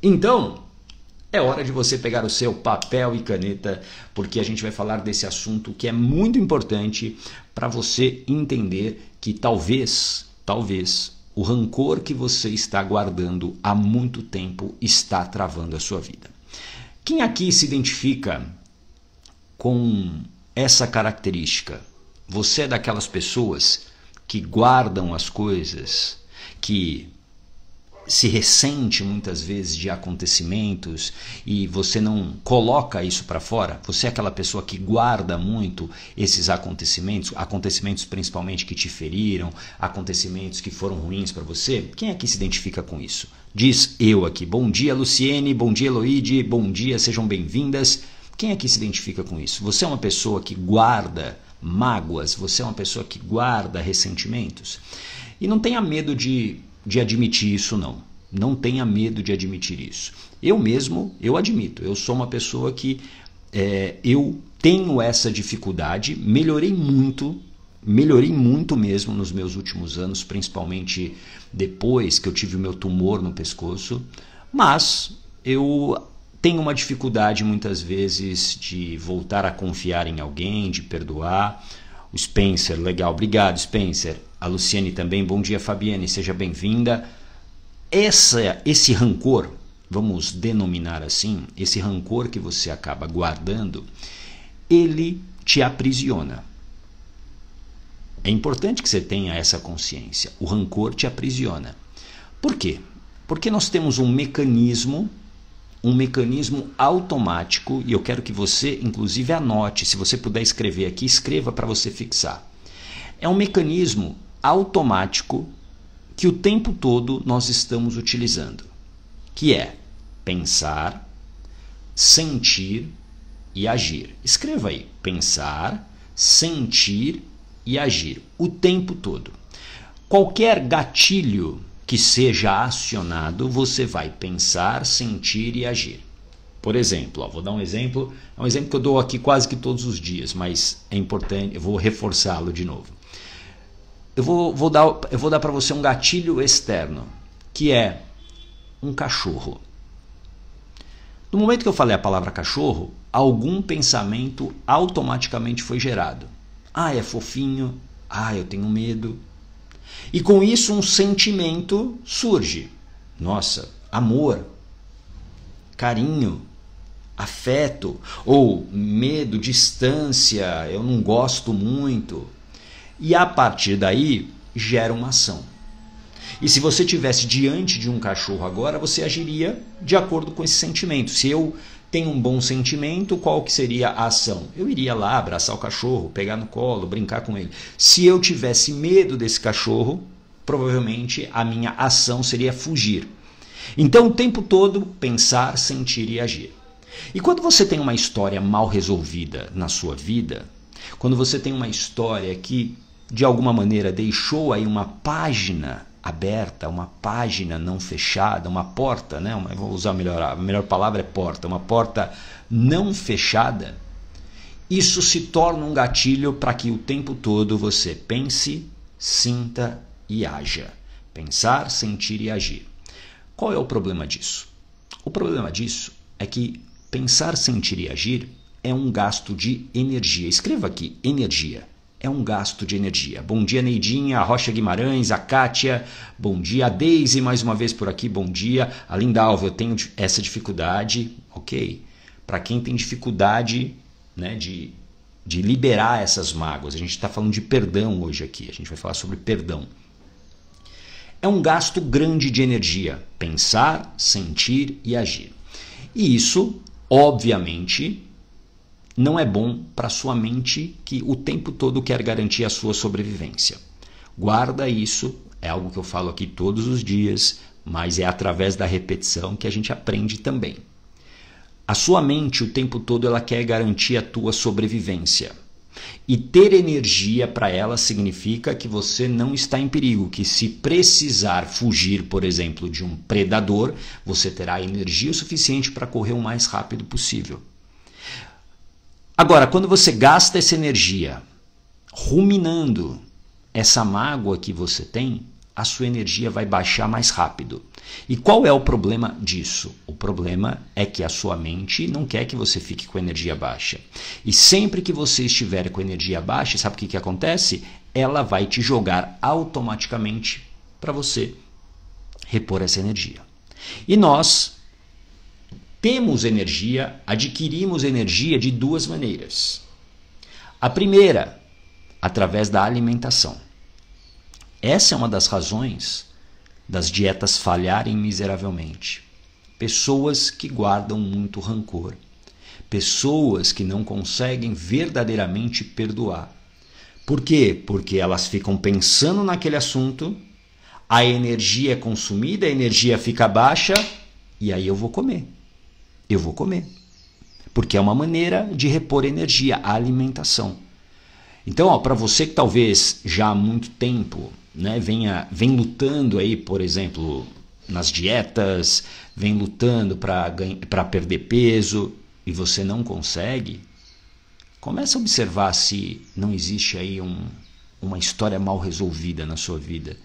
Então, é hora de você pegar o seu papel e caneta, porque a gente vai falar desse assunto que é muito importante para você entender que talvez, o rancor que você está guardando há muito tempo está travando a sua vida. Quem aqui se identifica com essa característica? Você é daquelas pessoas que guardam as coisas, que se ressente muitas vezes de acontecimentos e você não coloca isso para fora? Você é aquela pessoa que guarda muito esses acontecimentos principalmente que te feriram, acontecimentos que foram ruins para você? Quem aqui se identifica com isso? Diz eu aqui. Bom dia, Luciene, bom dia, Eloide, bom dia, sejam bem-vindas. Quem aqui se identifica com isso? Você é uma pessoa que guarda mágoas? Você é uma pessoa que guarda ressentimentos? E não tenha medo de admitir isso, não. Não tenha medo de admitir isso. Eu mesmo, eu admito, eu sou uma pessoa que eu tenho essa dificuldade, melhorei muito mesmo nos meus últimos anos, principalmente depois que eu tive o meu tumor no pescoço, mas eu tenho uma dificuldade muitas vezes de voltar a confiar em alguém, de perdoar. O Spencer, legal, obrigado Spencer. A Luciane também, bom dia Fabiane, seja bem-vinda. Esse rancor, vamos denominar assim, esse rancor que você acaba guardando, ele te aprisiona. É importante que você tenha essa consciência. O rancor te aprisiona. Por quê? Porque nós temos um mecanismo automático, e eu quero que você, inclusive, anote. Se você puder escrever aqui, escreva para você fixar. É um mecanismo automático que o tempo todo nós estamos utilizando, que é pensar, sentir e agir. Escreva aí, pensar, sentir e agir, o tempo todo. Qualquer gatilho que seja acionado, você vai pensar, sentir e agir. Por exemplo, vou dar um exemplo, é um exemplo que eu dou aqui quase que todos os dias, mas é importante, eu vou reforçá-lo de novo. Eu vou dar para você um gatilho externo, que é um cachorro. No momento que eu falei a palavra cachorro, algum pensamento automaticamente foi gerado. Ah, é fofinho. Ah, eu tenho medo. E com isso um sentimento surge. Nossa, amor, carinho, afeto, ou medo, distância, eu não gosto muito. E a partir daí gera uma ação. E se você estivesse diante de um cachorro agora, você agiria de acordo com esse sentimento. Se eu tenho um bom sentimento, qual que seria a ação? Eu iria lá abraçar o cachorro, pegar no colo, brincar com ele. Se eu tivesse medo desse cachorro, provavelmente a minha ação seria fugir. Então, o tempo todo, pensar, sentir e agir. E quando você tem uma história mal resolvida na sua vida, quando você tem uma história que de alguma maneira deixou aí uma página aberta, uma página não fechada, uma porta, né? Vou usar a melhor palavra é porta, uma porta não fechada, isso se torna um gatilho para que o tempo todo você pense, sinta e haja. Pensar, sentir e agir. Qual é o problema disso? O problema disso é que pensar, sentir e agir é um gasto de energia. Escreva aqui, energia. É um gasto de energia. Bom dia, Neidinha, a Rocha Guimarães, a Kátia, bom dia, a Deise, mais uma vez por aqui, bom dia. A Linda Alva, eu tenho essa dificuldade, ok? Para quem tem dificuldade, né, de liberar essas mágoas, a gente está falando de perdão hoje aqui, a gente vai falar sobre perdão. É um gasto grande de energia, pensar, sentir e agir. E isso, obviamente, não é bom para sua mente que o tempo todo quer garantir a sua sobrevivência. Guarda isso, é algo que eu falo aqui todos os dias, mas é através da repetição que a gente aprende também. A sua mente o tempo todo ela quer garantir a tua sobrevivência. E ter energia para ela significa que você não está em perigo, que se precisar fugir, por exemplo, de um predador, você terá energia o suficiente para correr o mais rápido possível. Agora, quando você gasta essa energia ruminando essa mágoa que você tem, a sua energia vai baixar mais rápido. E qual é o problema disso? O problema é que a sua mente não quer que você fique com energia baixa. E sempre que você estiver com energia baixa, sabe o que acontece? Ela vai te jogar automaticamente para você repor essa energia. E nós temos energia, adquirimos energia de duas maneiras. A primeira, através da alimentação. Essa é uma das razões das dietas falharem miseravelmente. Pessoas que guardam muito rancor. Pessoas que não conseguem verdadeiramente perdoar. Por quê? Porque elas ficam pensando naquele assunto, a energia é consumida, a energia fica baixa, e aí eu vou comer. Eu vou comer. Porque é uma maneira de repor energia, a alimentação. Então, para você que talvez já há muito tempo, né, vem lutando aí, por exemplo, nas dietas, vem lutando para perder peso e você não consegue, comece a observar se não existe aí uma história mal resolvida na sua vida.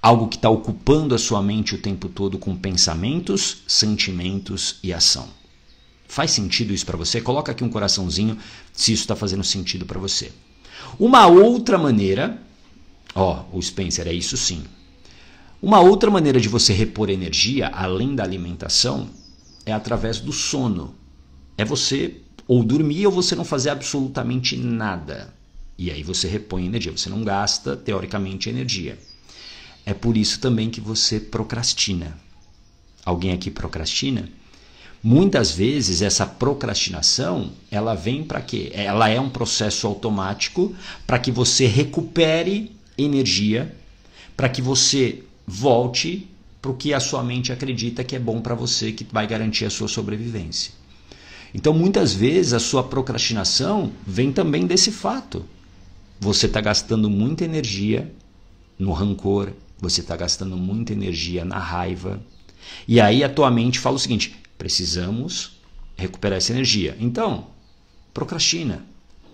Algo que está ocupando a sua mente o tempo todo com pensamentos, sentimentos e ação. Faz sentido isso para você? Coloca aqui um coraçãozinho se isso está fazendo sentido para você. Uma outra maneira, o Spencer, é isso sim. Uma outra maneira de você repor energia, além da alimentação, é através do sono. É você ou dormir ou você não fazer absolutamente nada. E aí você repõe energia, você não gasta, teoricamente, energia. É por isso também que você procrastina. Alguém aqui procrastina? Muitas vezes essa procrastinação, ela vem para quê? Ela é um processo automático para que você recupere energia, para que você volte para o que a sua mente acredita que é bom para você, que vai garantir a sua sobrevivência. Então, muitas vezes a sua procrastinação vem também desse fato. Você está gastando muita energia no rancor, você está gastando muita energia na raiva, e aí a tua mente fala o seguinte: precisamos recuperar essa energia. Então, procrastina.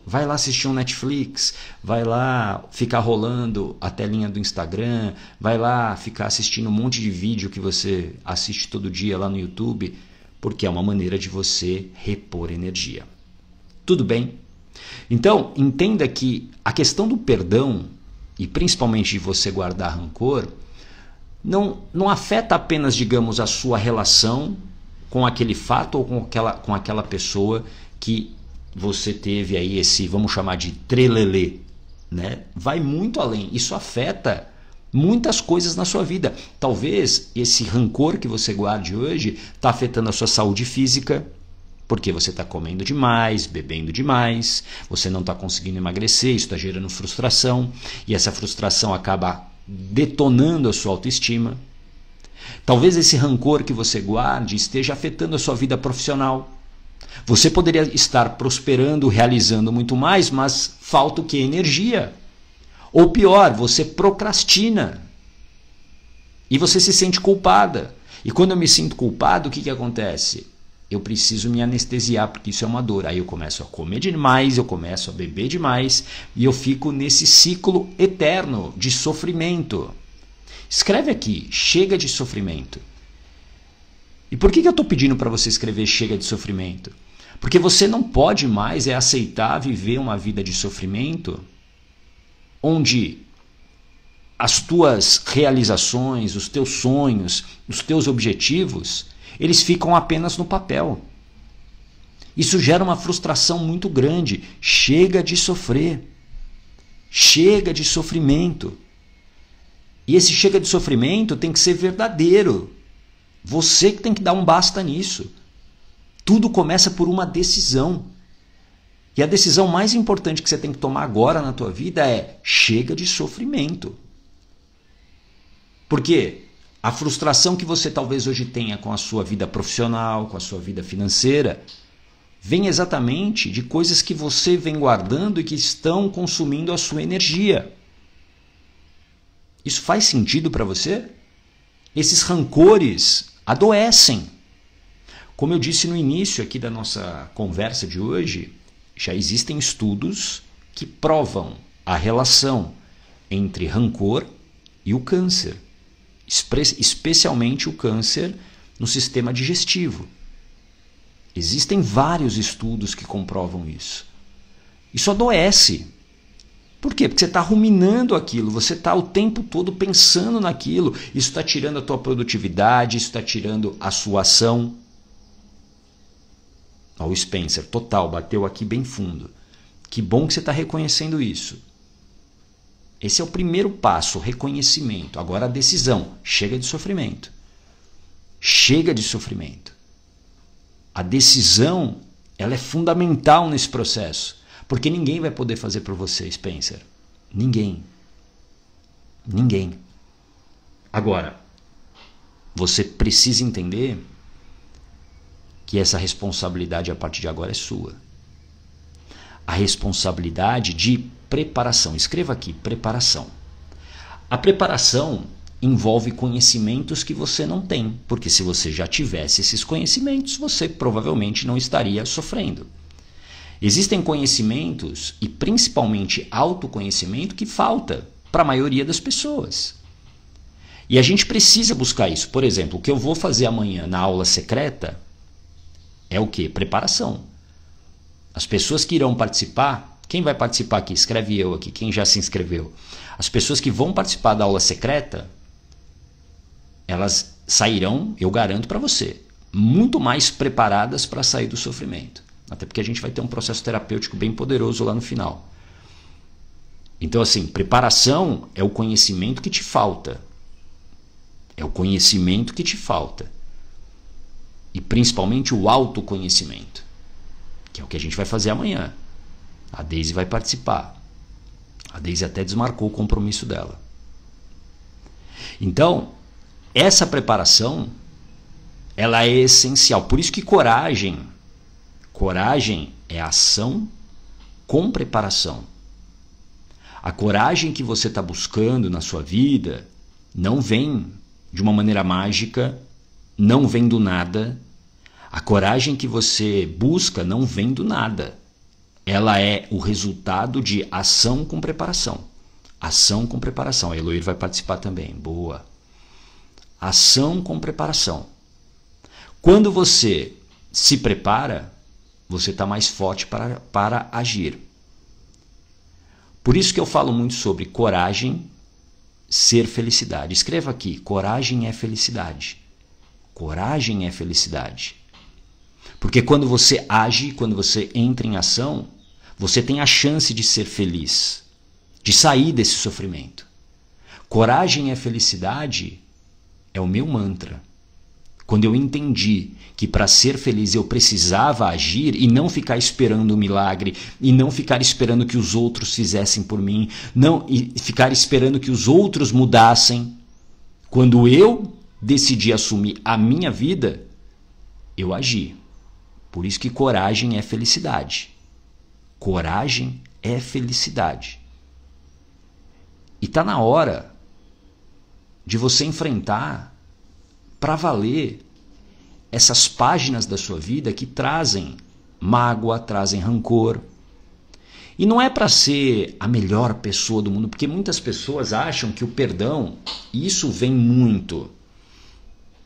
Vai lá assistir um Netflix, vai lá ficar rolando a telinha do Instagram, vai lá ficar assistindo um monte de vídeo que você assiste todo dia lá no YouTube, porque é uma maneira de você repor energia. Tudo bem? Então, entenda que a questão do perdão, e principalmente de você guardar rancor, não afeta apenas, digamos, a sua relação com aquele fato ou com aquela pessoa que você teve aí esse, vamos chamar de trelelê, né? Vai muito além. Isso afeta muitas coisas na sua vida. Talvez esse rancor que você guarde hoje está afetando a sua saúde física, porque você está comendo demais, bebendo demais, você não está conseguindo emagrecer, isso está gerando frustração, e essa frustração acaba detonando a sua autoestima. Talvez esse rancor que você guarde esteja afetando a sua vida profissional. Você poderia estar prosperando, realizando muito mais, mas falta o quê? Energia. Ou pior, você procrastina. E você se sente culpada. E quando eu me sinto culpado, o que acontece? Eu preciso me anestesiar, porque isso é uma dor. Aí eu começo a comer demais, eu começo a beber demais, e eu fico nesse ciclo eterno de sofrimento. Escreve aqui, chega de sofrimento. E por que eu estou pedindo para você escrever chega de sofrimento? Porque você não pode mais aceitar viver uma vida de sofrimento onde as tuas realizações, os teus sonhos, os teus objetivos, eles ficam apenas no papel. Isso gera uma frustração muito grande. Chega de sofrer. Chega de sofrimento. E esse chega de sofrimento tem que ser verdadeiro. Você que tem que dar um basta nisso. Tudo começa por uma decisão. E a decisão mais importante que você tem que tomar agora na tua vida é chega de sofrimento. Por quê? A frustração que você talvez hoje tenha com a sua vida profissional, com a sua vida financeira, vem exatamente de coisas que você vem guardando e que estão consumindo a sua energia. Isso faz sentido para você? Esses rancores adoecem. Como eu disse no início aqui da nossa conversa de hoje, já existem estudos que provam a relação entre rancor e o câncer. Especialmente o câncer no sistema digestivo. Existem vários estudos que comprovam isso. Isso adoece. Por quê? Porque você está ruminando aquilo, você está o tempo todo pensando naquilo. Isso está tirando a tua produtividade, isso está tirando a sua ação. Ó, o Spencer, total, bateu aqui bem fundo. Que bom que você está reconhecendo isso. Esse é o primeiro passo, o reconhecimento. Agora a decisão. Chega de sofrimento. Chega de sofrimento. A decisão, ela é fundamental nesse processo. Porque ninguém vai poder fazer por você, Spencer. Ninguém. Ninguém. Agora, você precisa entender que essa responsabilidade a partir de agora é sua. A responsabilidade de preparação. Escreva aqui, preparação. A preparação envolve conhecimentos que você não tem, porque se você já tivesse esses conhecimentos, você provavelmente não estaria sofrendo. Existem conhecimentos, e principalmente autoconhecimento, que falta para a maioria das pessoas. E a gente precisa buscar isso. Por exemplo, o que eu vou fazer amanhã na aula secreta é o quê? Preparação. As pessoas que irão participar, quem vai participar aqui? Escreve eu aqui, quem já se inscreveu. As pessoas que vão participar da aula secreta, elas sairão, eu garanto para você, muito mais preparadas para sair do sofrimento. Até porque a gente vai ter um processo terapêutico bem poderoso lá no final. Então, assim, preparação é o conhecimento que te falta. É o conhecimento que te falta. E principalmente o autoconhecimento, que é o que a gente vai fazer amanhã. A Deise vai participar. A Deise até desmarcou o compromisso dela. Então, essa preparação, ela é essencial. Por isso que coragem é ação com preparação. A coragem que você está buscando na sua vida não vem de uma maneira mágica, não vem do nada. A coragem que você busca não vem do nada. Ela é o resultado de ação com preparação. Ação com preparação. A Eloir vai participar também. Boa. Ação com preparação. Quando você se prepara, você está mais forte para agir. Por isso que eu falo muito sobre coragem ser felicidade. Escreva aqui, coragem é felicidade. Coragem é felicidade. Porque quando você age, quando você entra em ação, você tem a chance de ser feliz, de sair desse sofrimento. Coragem é felicidade é o meu mantra. Quando eu entendi que para ser feliz eu precisava agir e não ficar esperando um milagre, e não ficar esperando que os outros fizessem por mim, não e ficar esperando que os outros mudassem. Quando eu decidi assumir a minha vida, eu agi. Por isso que coragem é felicidade. Coragem é felicidade. E está na hora de você enfrentar para valer essas páginas da sua vida que trazem mágoa, trazem rancor. E não é para ser a melhor pessoa do mundo, porque muitas pessoas acham que o perdão, isso vem muito.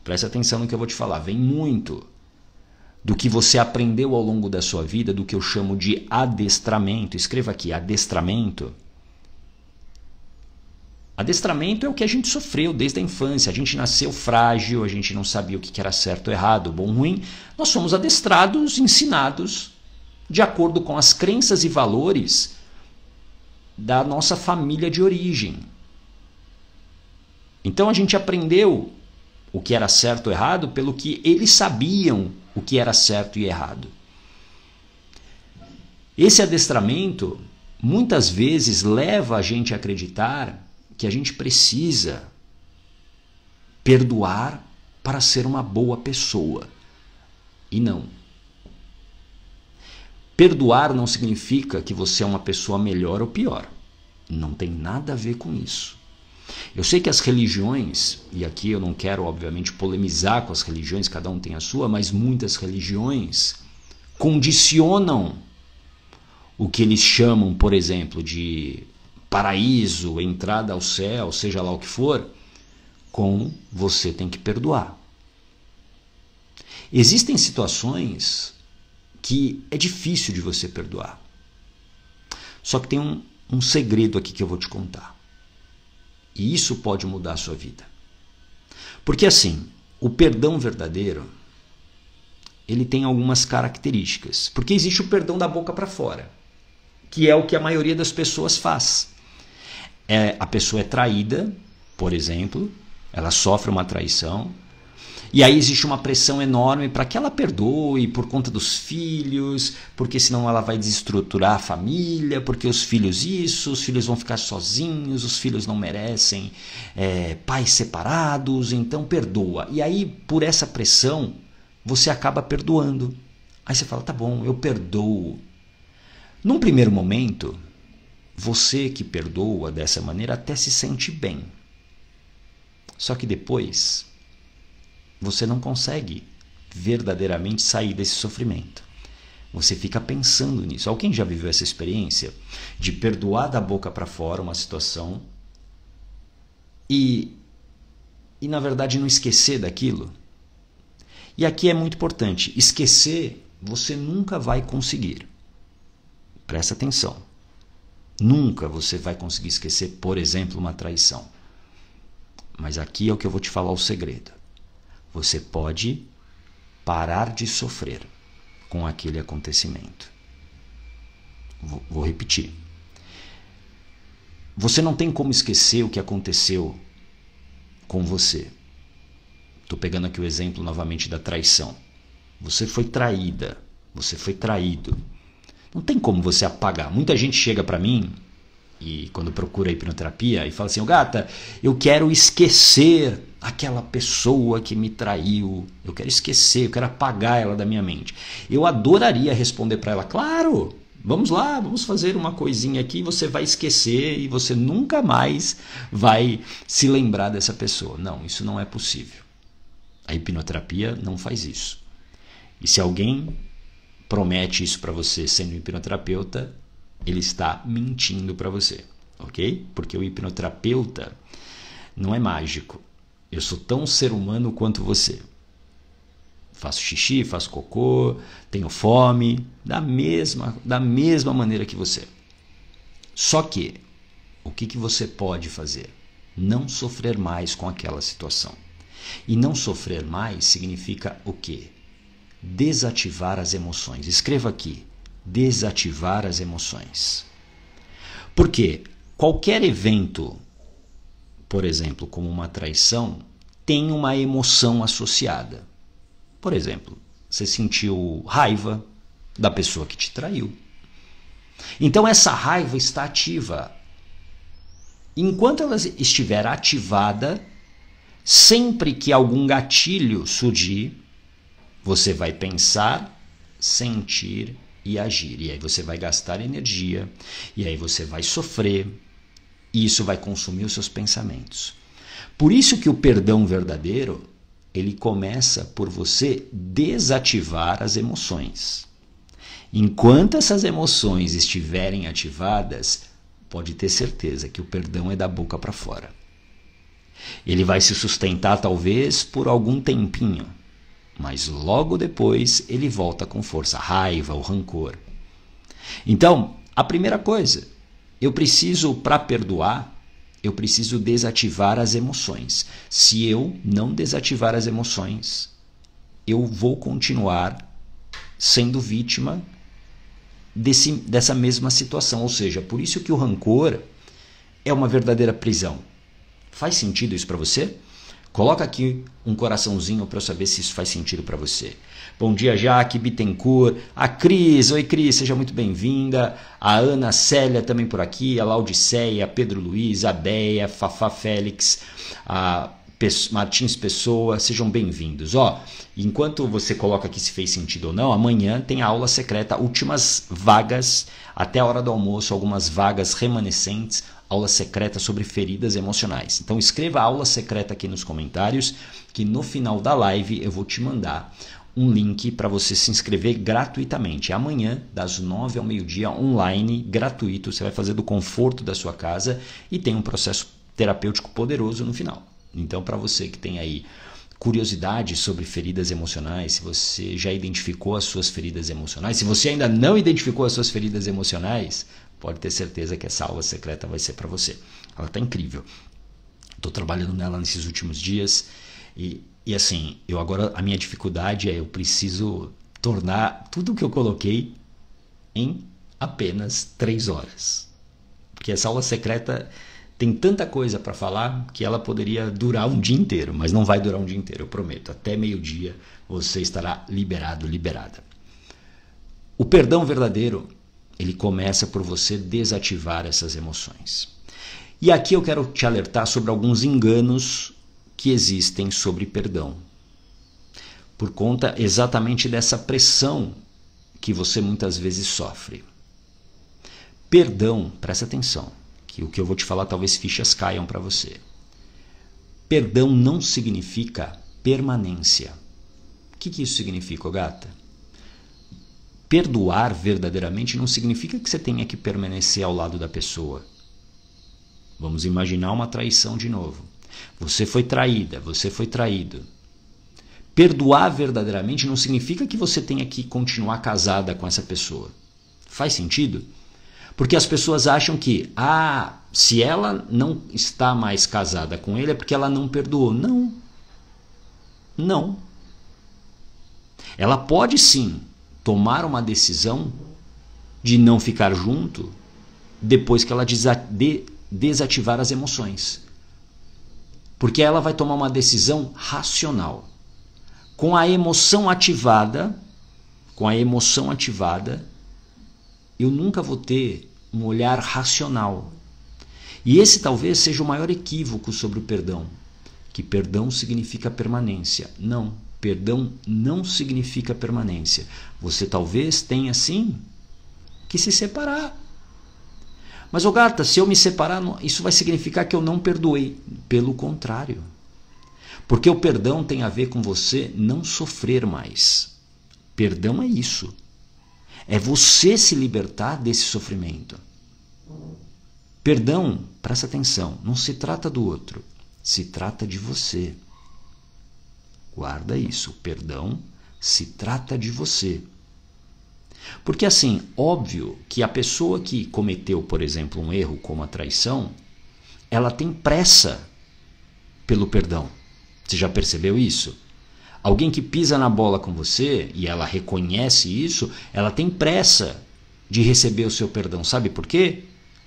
Preste atenção no que eu vou te falar, vem muito do que você aprendeu ao longo da sua vida, do que eu chamo de adestramento. Escreva aqui, adestramento. Adestramento é o que a gente sofreu desde a infância. A gente nasceu frágil, a gente não sabia o que era certo ou errado, bom ou ruim. Nós somos adestrados, ensinados, de acordo com as crenças e valores da nossa família de origem. Então a gente aprendeu o que era certo ou errado pelo que eles sabiam o que era certo e errado. Esse adestramento muitas vezes leva a gente a acreditar que a gente precisa perdoar para ser uma boa pessoa. E não. Perdoar não significa que você é uma pessoa melhor ou pior. Não tem nada a ver com isso. Eu sei que as religiões, e aqui eu não quero obviamente polemizar com as religiões, cada um tem a sua, mas muitas religiões condicionam o que eles chamam, por exemplo, de paraíso, entrada ao céu, seja lá o que for, com você tem que perdoar. Existem situações que é difícil de você perdoar. Só que tem um segredo aqui que eu vou te contar. E isso pode mudar a sua vida. Porque assim, o perdão verdadeiro, ele tem algumas características. Porque existe o perdão da boca para fora, que é o que a maioria das pessoas faz. A pessoa é traída, por exemplo, ela sofre uma traição, e aí existe uma pressão enorme para que ela perdoe por conta dos filhos, porque senão ela vai desestruturar a família, porque os filhos os filhos vão ficar sozinhos, os filhos não merecem pais separados, então perdoa. E aí, por essa pressão, você acaba perdoando. Aí você fala, tá bom, eu perdoo. Num primeiro momento, você que perdoa dessa maneira até se sente bem. Só que depois, você não consegue verdadeiramente sair desse sofrimento. Você fica pensando nisso. Alguém já viveu essa experiência de perdoar da boca para fora uma situação e na verdade não esquecer daquilo? E aqui é muito importante. Esquecer você nunca vai conseguir. Presta atenção. Nunca você vai conseguir esquecer, por exemplo, uma traição. Mas aqui é o que eu vou te falar o segredo. Você pode parar de sofrer com aquele acontecimento. Vou repetir. Você não tem como esquecer o que aconteceu com você. Estou pegando aqui o exemplo novamente da traição. Você foi traída, você foi traído. Não tem como você apagar. Muita gente chega para mim e quando procura hipnoterapia e fala assim, gata, eu quero esquecer aquela pessoa que me traiu. Eu quero esquecer, eu quero apagar ela da minha mente. Eu adoraria responder para ela, claro, vamos lá, vamos fazer uma coisinha aqui, você vai esquecer e você nunca mais vai se lembrar dessa pessoa. Não, isso não é possível. A hipnoterapia não faz isso. E se alguém promete isso para você sendo hipnoterapeuta, ele está mentindo para você, ok? Porque o hipnoterapeuta não é mágico. Eu sou tão ser humano quanto você. Faço xixi, faço cocô, tenho fome, da mesma maneira que você. Só que, o que você pode fazer? Não sofrer mais com aquela situação. E não sofrer mais significa o quê? Desativar as emoções. Escreva aqui. Desativar as emoções. Porque qualquer evento, por exemplo, como uma traição, tem uma emoção associada. Por exemplo, você sentiu raiva da pessoa que te traiu. Então essa raiva está ativa. Enquanto ela estiver ativada, sempre que algum gatilho surgir, você vai pensar, sentir e agir. E aí você vai gastar energia, e aí você vai sofrer, e isso vai consumir os seus pensamentos. Por isso que o perdão verdadeiro, ele começa por você desativar as emoções. Enquanto essas emoções estiverem ativadas, pode ter certeza que o perdão é da boca para fora. Ele vai se sustentar talvez por algum tempinho, mas logo depois ele volta com força, a raiva, o rancor. Então, a primeira coisa, para perdoar, eu preciso desativar as emoções. Se eu não desativar as emoções, eu vou continuar sendo vítima dessa mesma situação. Ou seja, por isso que o rancor é uma verdadeira prisão. Faz sentido isso para você? Coloca aqui um coraçãozinho para eu saber se isso faz sentido para você. Bom dia, Jaque Bittencourt, a Cris, oi Cris, seja muito bem-vinda. A Ana Célia também por aqui, a Laudiceia, Pedro Luiz, a Deia, Fafá Félix, a Martins Pessoa, sejam bem-vindos. Enquanto você coloca aqui se fez sentido ou não, amanhã tem a aula secreta, últimas vagas, até a hora do almoço, algumas vagas remanescentes, aula secreta sobre feridas emocionais. Então escreva a aula secreta aqui nos comentários, que no final da live eu vou te mandar um link para você se inscrever gratuitamente. Amanhã, das 9 ao meio-dia, online, gratuito, você vai fazer do conforto da sua casa e tem um processo terapêutico poderoso no final. Então, para você que tem aí curiosidade sobre feridas emocionais, se você já identificou as suas feridas emocionais, se você ainda não identificou as suas feridas emocionais, pode ter certeza que essa aula secreta vai ser para você. Ela está incrível. Estou trabalhando nela nesses últimos dias e assim, a minha dificuldade é eu preciso tornar tudo o que eu coloquei em apenas 3 horas. Porque essa aula secreta tem tanta coisa para falar que ela poderia durar um dia inteiro, mas não vai durar um dia inteiro, eu prometo. Até meio-dia você estará liberado, liberada. O perdão verdadeiro, ele começa por você desativar essas emoções. E aqui eu quero te alertar sobre alguns enganos que existem sobre perdão. Por conta exatamente dessa pressão que você muitas vezes sofre. Perdão, presta atenção, que o que eu vou te falar talvez fichas caiam para você. Perdão não significa permanência. O que isso significa, gata? Perdoar verdadeiramente não significa que você tenha que permanecer ao lado da pessoa. Vamos imaginar uma traição de novo. Você foi traída, você foi traído. Perdoar verdadeiramente não significa que você tenha que continuar casada com essa pessoa. Faz sentido? Porque as pessoas acham que, se ela não está mais casada com ele é porque ela não perdoou. Não. Não. Ela pode sim tomar uma decisão de não ficar junto depois que ela desativar as emoções. Porque ela vai tomar uma decisão racional. Com a emoção ativada, eu nunca vou ter um olhar racional. E esse talvez seja o maior equívoco sobre o perdão. Que perdão significa permanência. Não, perdão não significa permanência. Você talvez tenha, sim, que se separar. Mas, gata, se eu me separar, isso vai significar que eu não perdoei. Pelo contrário. Porque o perdão tem a ver com você não sofrer mais. Perdão é isso. É você se libertar desse sofrimento. Perdão, presta atenção, não se trata do outro, se trata de você. Guarda isso, perdão se trata de você. Porque assim, óbvio que a pessoa que cometeu, por exemplo, um erro como a traição, ela tem pressa pelo perdão. Você já percebeu isso? Alguém que pisa na bola com você e ela reconhece isso, ela tem pressa de receber o seu perdão. Sabe por quê?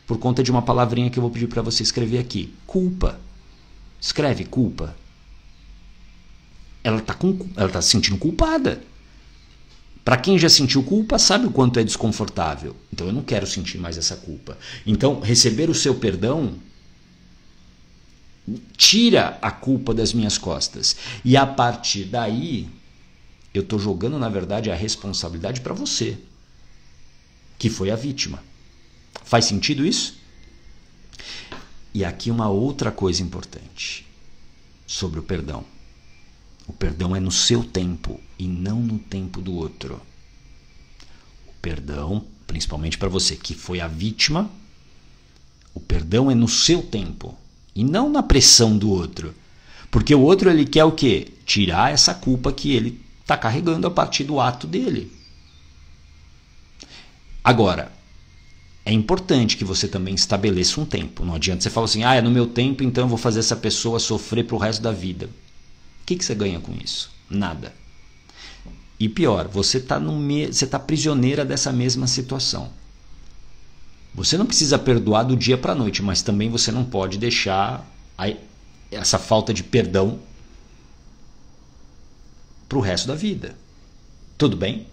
Por conta de uma palavrinha que eu vou pedir para você escrever aqui. Culpa. Escreve culpa. Ela tá se sentindo culpada. Para quem já sentiu culpa, sabe o quanto é desconfortável. Então eu não quero sentir mais essa culpa. Então receber o seu perdão tira a culpa das minhas costas. E a partir daí, eu estou jogando, na verdade, a responsabilidade para você, que foi a vítima. Faz sentido isso? E aqui uma outra coisa importante sobre o perdão. O perdão é no seu tempo e não no tempo do outro. O perdão, principalmente para você que foi a vítima, o perdão é no seu tempo. E não na pressão do outro. Porque o outro ele quer o quê? Tirar essa culpa que ele está carregando a partir do ato dele. Agora, é importante que você também estabeleça um tempo. Não adianta você falar assim, é no meu tempo, então eu vou fazer essa pessoa sofrer para o resto da vida. O que você ganha com isso? Nada. E pior, você tá prisioneira dessa mesma situação. Você não precisa perdoar do dia para a noite, mas também você não pode deixar essa falta de perdão para o resto da vida. Tudo bem?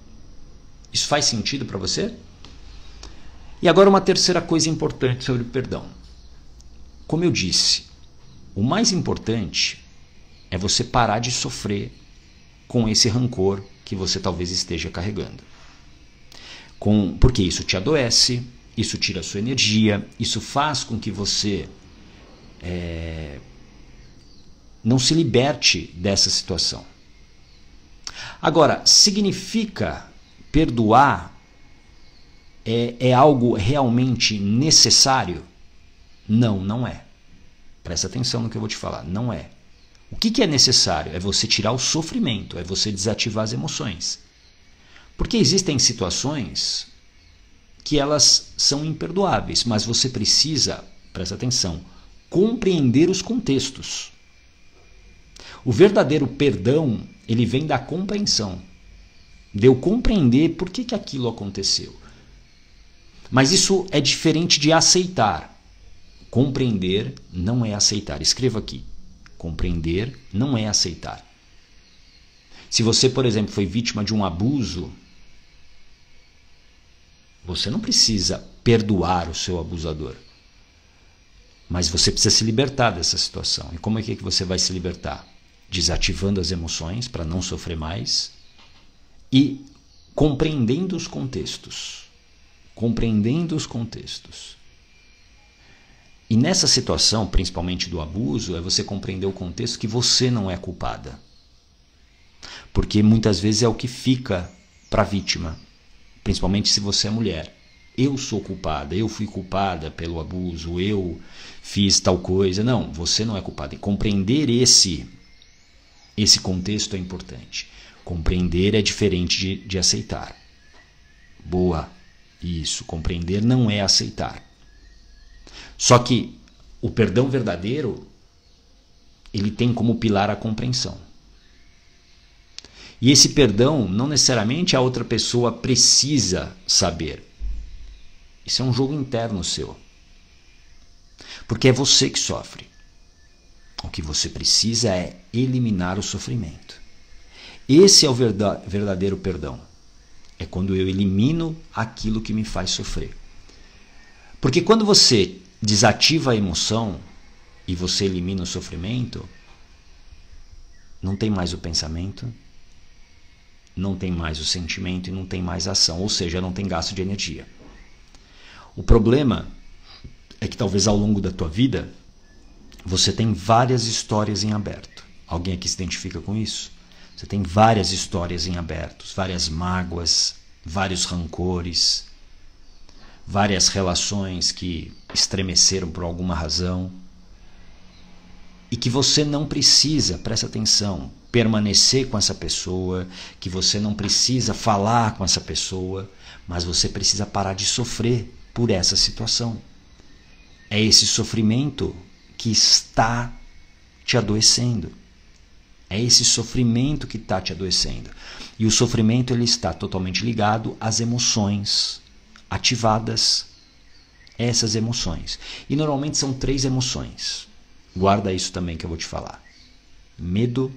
Isso faz sentido para você? E agora uma terceira coisa importante sobre o perdão. Como eu disse, o mais importante é você parar de sofrer com esse rancor que você talvez esteja carregando. Porque isso te adoece, isso tira a sua energia, isso faz com que você não se liberte dessa situação. Agora, significa perdoar é algo realmente necessário? Não, não é. Presta atenção no que eu vou te falar. Não é. O que é necessário? É você tirar o sofrimento, é você desativar as emoções. Porque existem situações que elas são imperdoáveis, mas você precisa, presta atenção, compreender os contextos. O verdadeiro perdão, ele vem da compreensão, de eu compreender por que aquilo aconteceu. Mas isso é diferente de aceitar. Compreender não é aceitar. Escreva aqui. Compreender não é aceitar. Se você, por exemplo, foi vítima de um abuso, você não precisa perdoar o seu abusador. Mas você precisa se libertar dessa situação. E como é que você vai se libertar? Desativando as emoções para não sofrer mais e compreendendo os contextos. Compreendendo os contextos. E nessa situação, principalmente do abuso, é você compreender o contexto que você não é culpada. Porque muitas vezes é o que fica para a vítima, principalmente se você é mulher. Eu sou culpada, eu fui culpada pelo abuso, eu fiz tal coisa. Não, você não é culpada. E compreender esse contexto é importante. Compreender é diferente de aceitar. Boa, isso. Compreender não é aceitar. Só que o perdão verdadeiro, ele tem como pilar a compreensão. E esse perdão, não necessariamente a outra pessoa precisa saber. Isso é um jogo interno seu. Porque é você que sofre. O que você precisa é eliminar o sofrimento. Esse é o verdadeiro perdão. É quando eu elimino aquilo que me faz sofrer. Porque quando você desativa a emoção e você elimina o sofrimento, não tem mais o pensamento, não tem mais o sentimento e não tem mais ação, ou seja, não tem gasto de energia. O problema é que talvez ao longo da tua vida você tem várias histórias em aberto. Alguém aqui se identifica com isso? Você tem várias histórias em aberto, várias mágoas, vários rancores, várias relações que estremeceram por alguma razão e que você não precisa, presta atenção, permanecer com essa pessoa, que você não precisa falar com essa pessoa, mas você precisa parar de sofrer por essa situação. É esse sofrimento que está te adoecendo. É esse sofrimento que está te adoecendo. E o sofrimento ele está totalmente ligado às emoções ativadas, essas emoções. E normalmente são 3 emoções. Guarda isso também que eu vou te falar. Medo,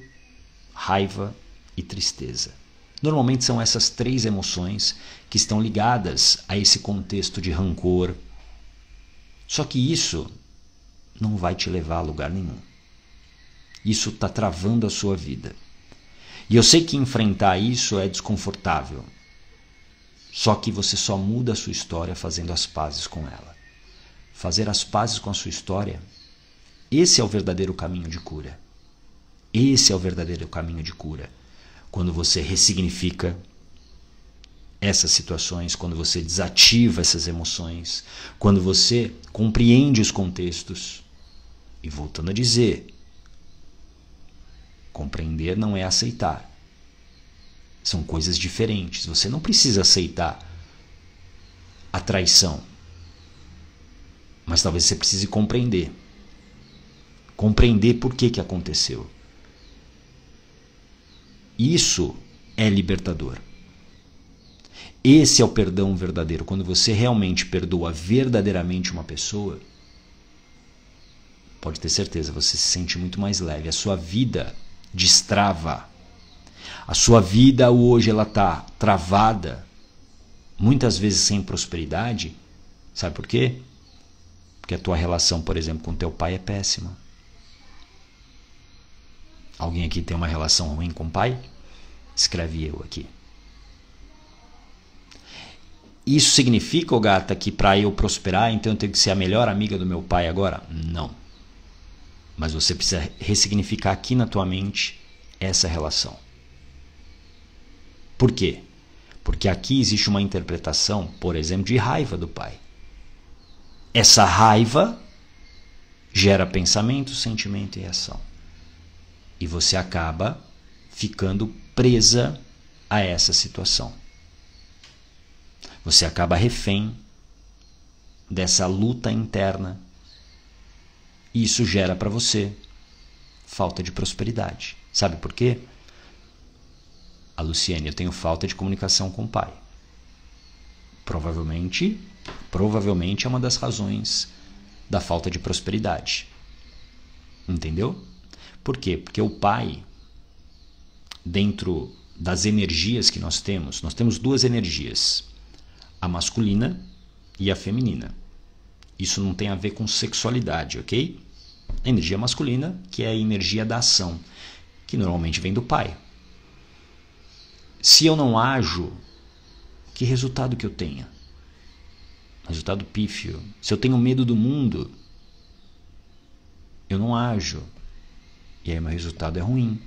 raiva e tristeza. Normalmente são essas 3 emoções que estão ligadas a esse contexto de rancor. Só que isso não vai te levar a lugar nenhum. Isso está travando a sua vida. E eu sei que enfrentar isso é desconfortável. Só que você só muda a sua história fazendo as pazes com ela. Fazer as pazes com a sua história, esse é o verdadeiro caminho de cura. Esse é o verdadeiro caminho de cura. Quando você ressignifica essas situações, quando você desativa essas emoções, quando você compreende os contextos. E voltando a dizer, compreender não é aceitar. São coisas diferentes. Você não precisa aceitar a traição. Mas talvez você precise compreender. Compreender por que aconteceu. Isso é libertador. Esse é o perdão verdadeiro. Quando você realmente perdoa verdadeiramente uma pessoa, pode ter certeza, você se sente muito mais leve. A sua vida destrava. A sua vida hoje ela está travada, muitas vezes sem prosperidade. Sabe por quê? Porque a tua relação, por exemplo, com teu pai é péssima. Alguém aqui tem uma relação ruim com o pai? Escreve eu aqui. Isso significa, ô gata, que para eu prosperar, então eu tenho que ser a melhor amiga do meu pai agora? Não. Mas você precisa ressignificar aqui na tua mente essa relação. Por quê? Porque aqui existe uma interpretação, por exemplo, de raiva do pai. Essa raiva gera pensamento, sentimento e ação. E você acaba ficando presa a essa situação. Você acaba refém dessa luta interna. E isso gera para você falta de prosperidade. Sabe por quê? A Luciane, eu tenho falta de comunicação com o pai. Provavelmente é uma das razões da falta de prosperidade. Entendeu? Por quê? Porque o pai, dentro das energias que nós temos duas energias, a masculina e a feminina. Isso não tem a ver com sexualidade, ok? A energia masculina, que é a energia da ação, que normalmente vem do pai. Se eu não ajo, que resultado que eu tenho? Resultado pífio. Se eu tenho medo do mundo, eu não ajo. E aí meu resultado é ruim.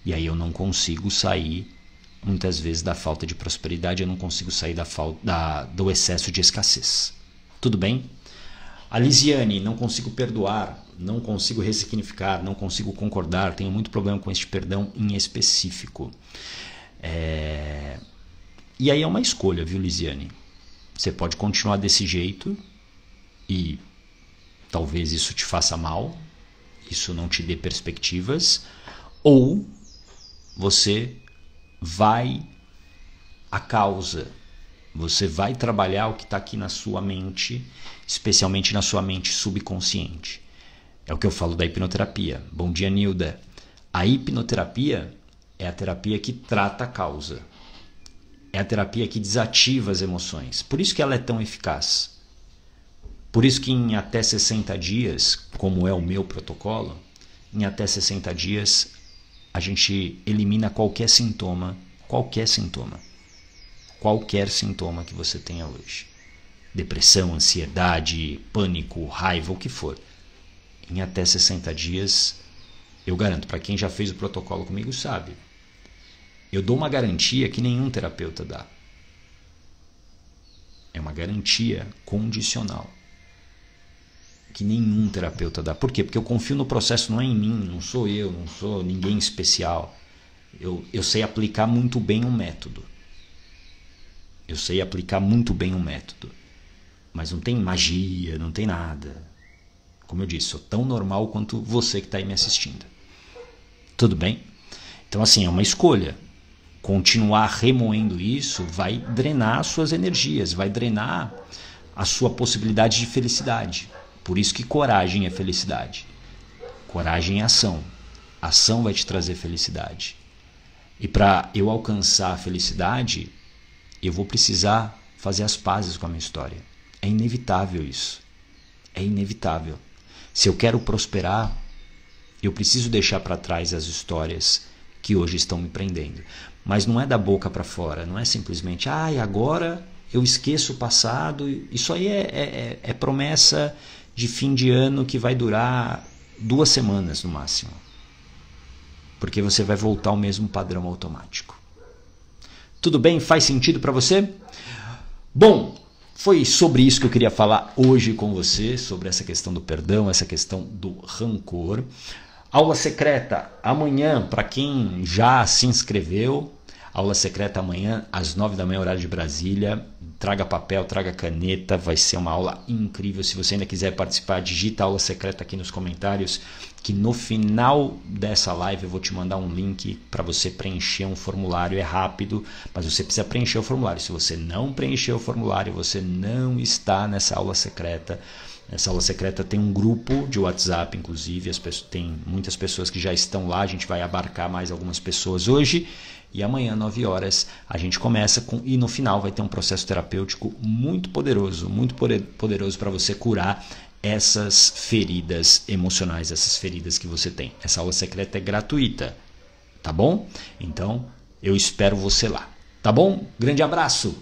E aí eu não consigo sair, muitas vezes, da falta de prosperidade, eu não consigo sair do excesso de escassez. Tudo bem? A Lisiane, não consigo perdoar, não consigo ressignificar, não consigo concordar, tenho muito problema com este perdão em específico. E aí é uma escolha, viu, Lisiane? Você pode continuar desse jeito e talvez isso te faça mal, isso não te dê perspectivas, ou você vai à causa, você vai trabalhar o que está aqui na sua mente, especialmente na sua mente subconsciente. É o que eu falo da hipnoterapia. Bom dia, Nilda. A hipnoterapia é a terapia que trata a causa. É a terapia que desativa as emoções. Por isso que ela é tão eficaz. Por isso que em até 60 dias, como é o meu protocolo, em até 60 dias a gente elimina qualquer sintoma que você tenha hoje. Depressão, ansiedade, pânico, raiva, o que for. Em até 60 dias, eu garanto, para quem já fez o protocolo comigo sabe, eu dou uma garantia que nenhum terapeuta dá. É uma garantia condicional que nenhum terapeuta dá. Por quê? Porque eu confio no processo, não é em mim, não sou eu, não sou ninguém especial. Eu sei aplicar muito bem um método. Mas não tem magia, não tem nada. Como eu disse, sou tão normal quanto você que está aí me assistindo. Tudo bem? Então, assim, é uma escolha. Continuar remoendo isso vai drenar as suas energias, vai drenar a sua possibilidade de felicidade. Por isso que coragem é felicidade. Coragem é ação. Ação vai te trazer felicidade. E para eu alcançar a felicidade, eu vou precisar fazer as pazes com a minha história. É inevitável isso. É inevitável. Se eu quero prosperar, eu preciso deixar para trás as histórias que hoje estão me prendendo. Mas não é da boca para fora. Não é simplesmente, agora eu esqueço o passado. Isso aí é promessa de fim de ano que vai durar 2 semanas no máximo. Porque você vai voltar ao mesmo padrão automático. Tudo bem? Faz sentido para você? Bom, foi sobre isso que eu queria falar hoje com você, sobre essa questão do perdão, essa questão do rancor. Aula secreta amanhã, para quem já se inscreveu, aula secreta amanhã às 9 da manhã, horário de Brasília. Traga papel, traga caneta, vai ser uma aula incrível. Se você ainda quiser participar, digita aula secreta aqui nos comentários, que no final dessa live eu vou te mandar um link para você preencher um formulário. É rápido, mas você precisa preencher o formulário. Se você não preencher o formulário, você não está nessa aula secreta. Essa aula secreta tem um grupo de WhatsApp, inclusive, tem muitas pessoas que já estão lá, a gente vai abarcar mais algumas pessoas hoje. E amanhã, 9 horas, a gente começa e no final vai ter um processo terapêutico muito poderoso para você curar essas feridas emocionais, essas feridas que você tem. Essa aula secreta é gratuita, tá bom? Então, eu espero você lá, tá bom? Grande abraço!